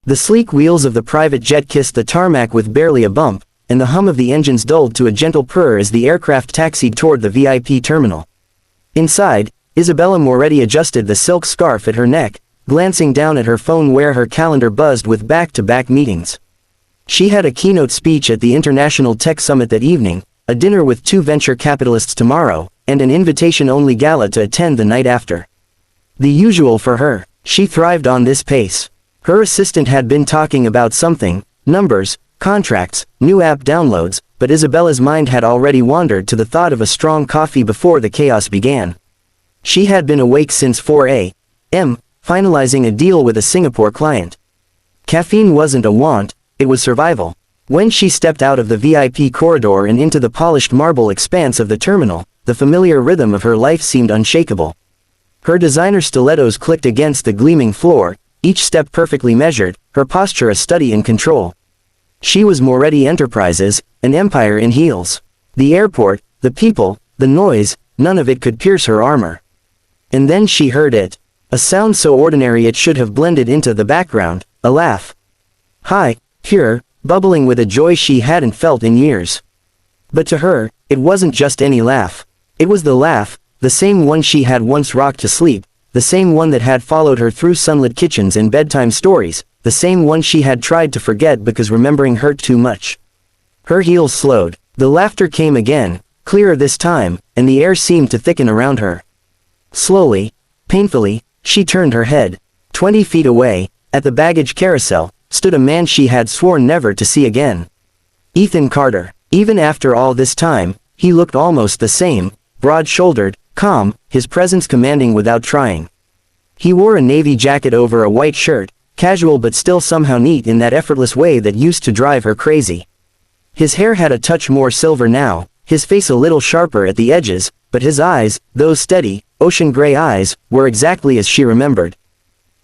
The sleek wheels of the private jet kissed the tarmac with barely a bump, and the hum of the engines dulled to a gentle purr as the aircraft taxied toward the VIP terminal. Inside, Isabella Moretti adjusted the silk scarf at her neck, glancing down at her phone where her calendar buzzed with back-to-back meetings. She had a keynote speech at the International Tech Summit that evening, a dinner with 2 venture capitalists tomorrow, and an invitation-only gala to attend the night after. The usual for her. She thrived on this pace. Her assistant had been talking about something, numbers, contracts, new app downloads, but Isabella's mind had already wandered to the thought of a strong coffee before the chaos began. She had been awake since 4 a.m., finalizing a deal with a Singapore client. Caffeine wasn't a want, it was survival. When she stepped out of the VIP corridor and into the polished marble expanse of the terminal, the familiar rhythm of her life seemed unshakable. Her designer stilettos clicked against the gleaming floor, each step perfectly measured, her posture a study in control. She was Moretti Enterprises, an empire in heels. The airport, the people, the noise, none of it could pierce her armor. And then she heard it. A sound so ordinary it should have blended into the background, a laugh. High, pure, bubbling with a joy she hadn't felt in years. But to her, it wasn't just any laugh. It was the laugh, the same one she had once rocked to sleep, the same one that had followed her through sunlit kitchens and bedtime stories, the same one she had tried to forget because remembering hurt too much. Her heels slowed. The laughter came again, clearer this time, and the air seemed to thicken around her. Slowly, painfully, she turned her head. 20 feet away, at the baggage carousel, stood a man she had sworn never to see again. Ethan Carter. Even after all this time, he looked almost the same, broad-shouldered, calm, his presence commanding without trying. He wore a navy jacket over a white shirt, casual but still somehow neat in that effortless way that used to drive her crazy. His hair had a touch more silver now, his face a little sharper at the edges, but his eyes, those steady, ocean-gray eyes, were exactly as she remembered.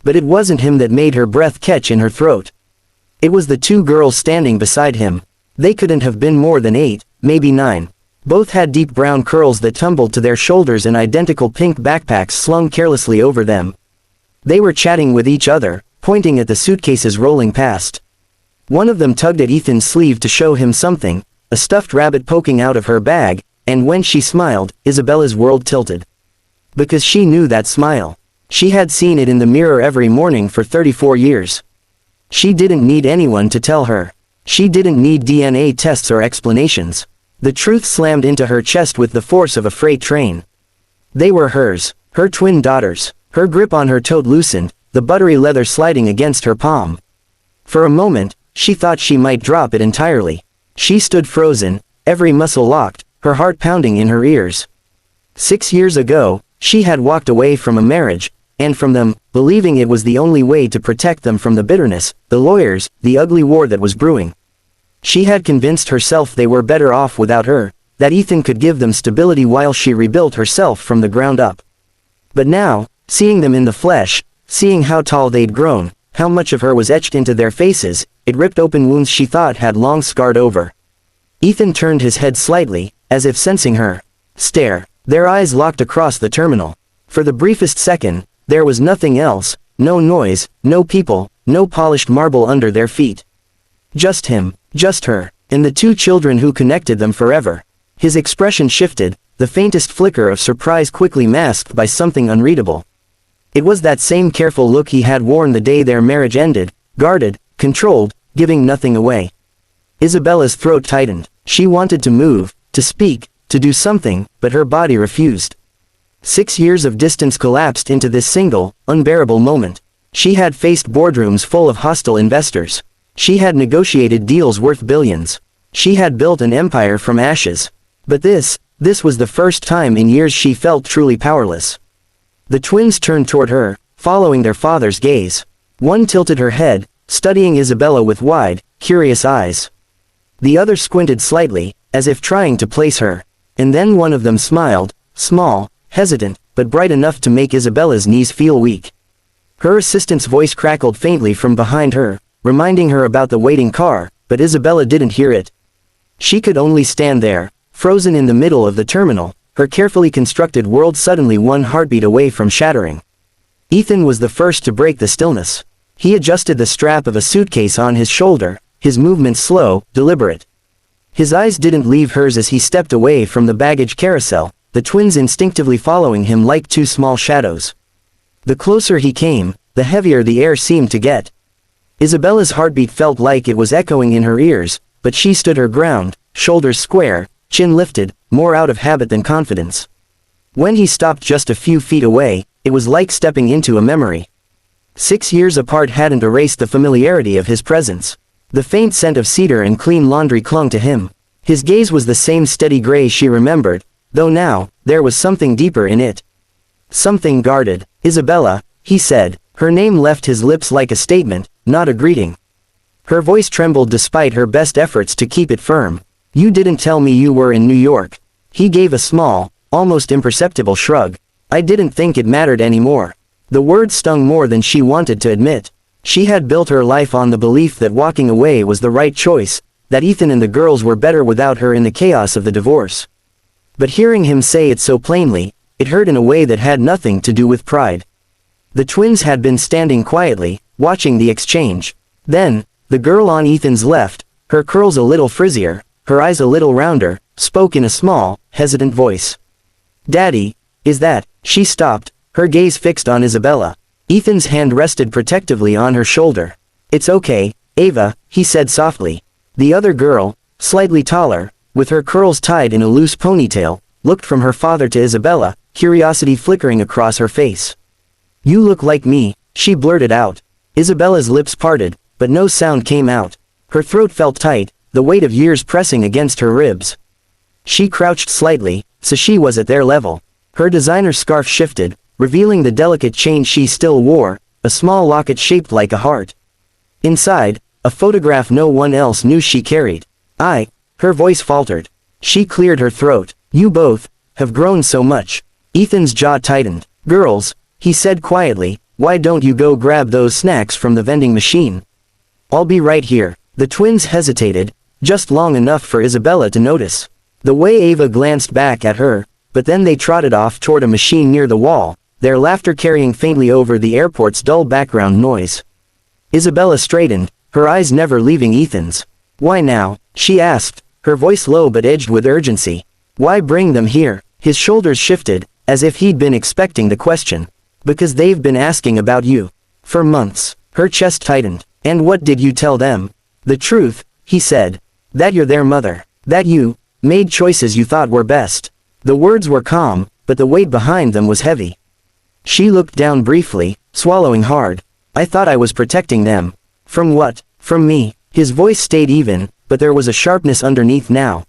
But it wasn't him that made her breath catch in her throat. It was the 2 girls standing beside him. They couldn't have been more than 8, maybe 9. Both had deep brown curls that tumbled to their shoulders and identical pink backpacks slung carelessly over them. They were chatting with each other, pointing at the suitcases rolling past. One of them tugged at Ethan's sleeve to show him something, a stuffed rabbit poking out of her bag, and when she smiled, Isabella's world tilted. Because she knew that smile. She had seen it in the mirror every morning for 34 years. She didn't need anyone to tell her. She didn't need DNA tests or explanations. The truth slammed into her chest with the force of a freight train. They were hers, her twin daughters. Her grip on her tote loosened, the buttery leather sliding against her palm. For a moment, she thought she might drop it entirely. She stood frozen, every muscle locked, her heart pounding in her ears. 6 years ago, she had walked away from a marriage, and from them, believing it was the only way to protect them from the bitterness, the lawyers, the ugly war that was brewing. She had convinced herself they were better off without her, that Ethan could give them stability while she rebuilt herself from the ground up. But now, seeing them in the flesh, seeing how tall they'd grown, how much of her was etched into their faces, it ripped open wounds she thought had long scarred over. Ethan turned his head slightly, as if sensing her stare. Their eyes locked across the terminal. For the briefest second, there was nothing else, no noise, no people, no polished marble under their feet. Just him, just her, and the 2 children who connected them forever. His expression shifted, the faintest flicker of surprise quickly masked by something unreadable. It was that same careful look he had worn the day their marriage ended, guarded, controlled, giving nothing away. Isabella's throat tightened. She wanted to move, to speak, to do something, but her body refused. 6 years of distance collapsed into this single, unbearable moment. She had faced boardrooms full of hostile investors. She had negotiated deals worth billions. She had built an empire from ashes. But this was the first time in years she felt truly powerless. The twins turned toward her, following their father's gaze. One tilted her head, studying Isabella with wide, curious eyes. The other squinted slightly, as if trying to place her. And then one of them smiled, small, hesitant, but bright enough to make Isabella's knees feel weak. Her assistant's voice crackled faintly from behind her, reminding her about the waiting car, but Isabella didn't hear it. She could only stand there, frozen in the middle of the terminal, her carefully constructed world suddenly one heartbeat away from shattering. Ethan was the first to break the stillness. He adjusted the strap of a suitcase on his shoulder, his movements slow, deliberate. His eyes didn't leave hers as he stepped away from the baggage carousel, the twins instinctively following him like two small shadows. The closer he came, the heavier the air seemed to get. Isabella's heartbeat felt like it was echoing in her ears, but she stood her ground, shoulders square, chin lifted, more out of habit than confidence. When he stopped just a few feet away, it was like stepping into a memory. 6 years apart hadn't erased the familiarity of his presence. The faint scent of cedar and clean laundry clung to him. His gaze was the same steady gray she remembered, though now, there was something deeper in it. Something guarded. "Isabella," he said. Her name left his lips like a statement, not a greeting. Her voice trembled despite her best efforts to keep it firm. "You didn't tell me you were in New York." He gave a small, almost imperceptible shrug. "I didn't think it mattered anymore." The word stung more than she wanted to admit. She had built her life on the belief that walking away was the right choice, that Ethan and the girls were better without her in the chaos of the divorce. But hearing him say it so plainly, it hurt in a way that had nothing to do with pride. The twins had been standing quietly, watching the exchange. Then, the girl on Ethan's left, her curls a little frizzier, her eyes a little rounder, spoke in a small, hesitant voice. "Daddy, is that?" She stopped, her gaze fixed on Isabella. Ethan's hand rested protectively on her shoulder. "It's okay, Ava," he said softly. The other girl, slightly taller, with her curls tied in a loose ponytail, looked from her father to Isabella, curiosity flickering across her face. "You look like me," she blurted out. Isabella's lips parted, but no sound came out. Her throat felt tight, the weight of years pressing against her ribs. She crouched slightly, so she was at their level. Her designer scarf shifted, revealing the delicate chain she still wore, a small locket shaped like a heart. Inside, a photograph no one else knew she carried. Her voice faltered. She cleared her throat. "You both have grown so much." Ethan's jaw tightened. "Girls," he said quietly, "why don't you go grab those snacks from the vending machine? I'll be right here." The twins hesitated, just long enough for Isabella to notice. The way Ava glanced back at her, but then they trotted off toward a machine near the wall, their laughter carrying faintly over the airport's dull background noise. Isabella straightened, her eyes never leaving Ethan's. "Why now?" she asked, her voice low but edged with urgency. "Why bring them here?" His shoulders shifted, as if he'd been expecting the question. "Because they've been asking about you. For months." Her chest tightened. "And what did you tell them?" "The truth," he said. "That you're their mother. That you made choices you thought were best." The words were calm, but the weight behind them was heavy. She looked down briefly, swallowing hard. "I thought I was protecting them." "From what?" "From me." His voice stayed even, but there was a sharpness underneath now.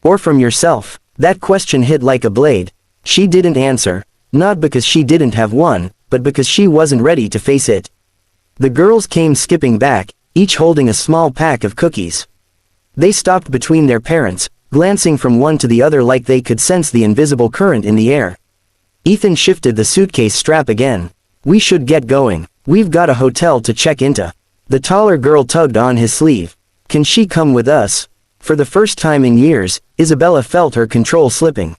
"Or from yourself?" That question hit like a blade. She didn't answer, not because she didn't have one, but because she wasn't ready to face it. The girls came skipping back, each holding a small pack of cookies. They stopped between their parents, glancing from one to the other like they could sense the invisible current in the air. Ethan shifted the suitcase strap again. "We should get going. We've got a hotel to check into." The taller girl tugged on his sleeve. "Can she come with us?" For the first time in years, Isabella felt her control slipping.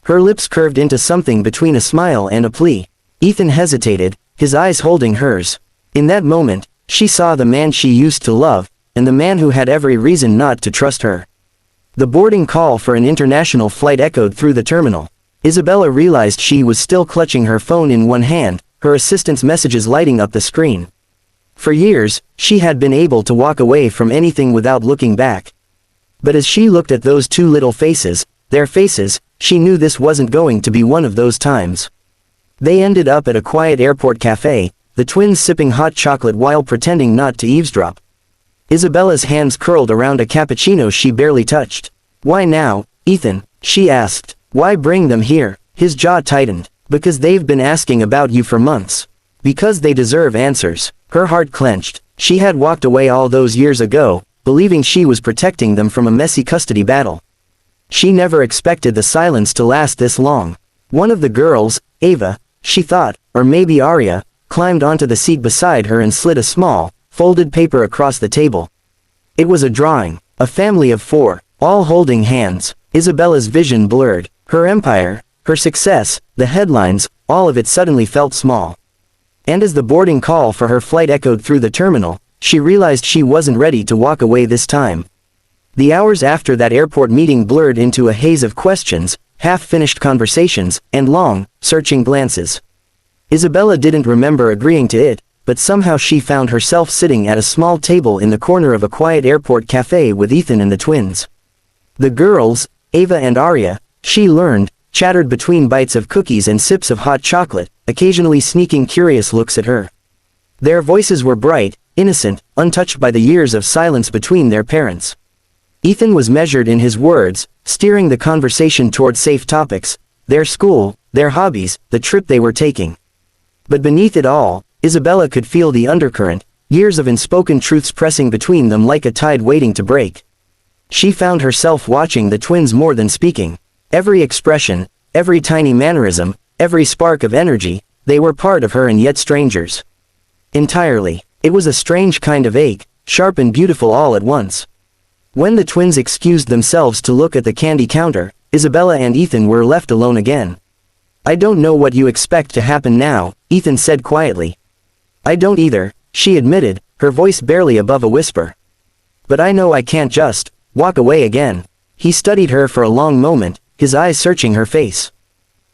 Her lips curved into something between a smile and a plea. Ethan hesitated, his eyes holding hers. In that moment, she saw the man she used to love, and the man who had every reason not to trust her. The boarding call for an international flight echoed through the terminal. Isabella realized she was still clutching her phone in one hand, her assistant's messages lighting up the screen. For years, she had been able to walk away from anything without looking back. But as she looked at those two little faces, their faces, she knew this wasn't going to be one of those times. They ended up at a quiet airport cafe, the twins sipping hot chocolate while pretending not to eavesdrop. Isabella's hands curled around a cappuccino she barely touched. "Why now, Ethan?" she asked. "Why bring them here?" His jaw tightened. "Because they've been asking about you for months. Because they deserve answers." Her heart clenched. She had walked away all those years ago, believing she was protecting them from a messy custody battle. She never expected the silence to last this long. One of the girls, Ava, she thought, or maybe Arya, climbed onto the seat beside her and slid a small, folded paper across the table. It was a drawing, a family of 4, all holding hands. Isabella's vision blurred. Her empire, her success, the headlines, all of it suddenly felt small. And as the boarding call for her flight echoed through the terminal, she realized she wasn't ready to walk away this time. The hours after that airport meeting blurred into a haze of questions, half-finished conversations, and long, searching glances. Isabella didn't remember agreeing to it, but somehow she found herself sitting at a small table in the corner of a quiet airport cafe with Ethan and the twins. The girls, Ava and Arya, she learned, chattered between bites of cookies and sips of hot chocolate, occasionally sneaking curious looks at her. Their voices were bright, innocent, untouched by the years of silence between their parents. Ethan was measured in his words, steering the conversation toward safe topics, their school, their hobbies, the trip they were taking. But beneath it all, Isabella could feel the undercurrent, years of unspoken truths pressing between them like a tide waiting to break. She found herself watching the twins more than speaking. Every expression, every tiny mannerism, every spark of energy, they were part of her and yet strangers. Entirely. It was a strange kind of ache, sharp and beautiful all at once. When the twins excused themselves to look at the candy counter, Isabella and Ethan were left alone again. "I don't know what you expect to happen now," Ethan said quietly. "I don't either," she admitted, her voice barely above a whisper. "But I know I can't just walk away again." He studied her for a long moment, his eyes searching her face.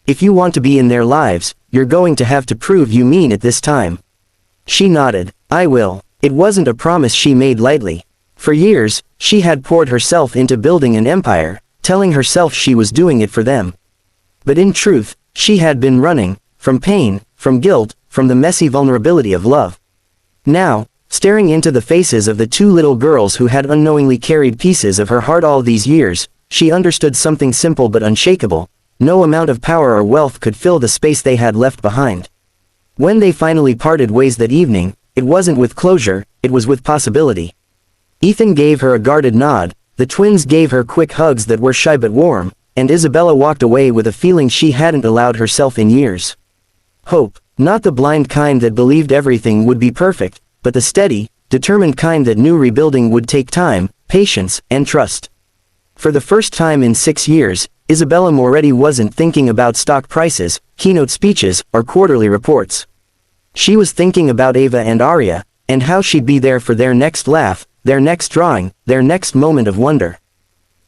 "If you want to be in their lives, you're going to have to prove you mean it this time." She nodded. "I will." It wasn't a promise she made lightly. For years, she had poured herself into building an empire, telling herself she was doing it for them. But in truth, she had been running, from pain, from guilt, from the messy vulnerability of love. Now, staring into the faces of the two little girls who had unknowingly carried pieces of her heart all these years, she understood something simple but unshakable: no amount of power or wealth could fill the space they had left behind. When they finally parted ways that evening, it wasn't with closure, it was with possibility. Ethan gave her a guarded nod, the twins gave her quick hugs that were shy but warm, and Isabella walked away with a feeling she hadn't allowed herself in years. Hope, not the blind kind that believed everything would be perfect, but the steady, determined kind that knew rebuilding would take time, patience, and trust. For the first time in 6 years, Isabella Moretti wasn't thinking about stock prices, keynote speeches, or quarterly reports. She was thinking about Ava and Arya, and how she'd be there for their next laugh, their next drawing, their next moment of wonder.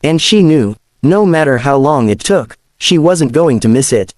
And she knew, no matter how long it took, she wasn't going to miss it.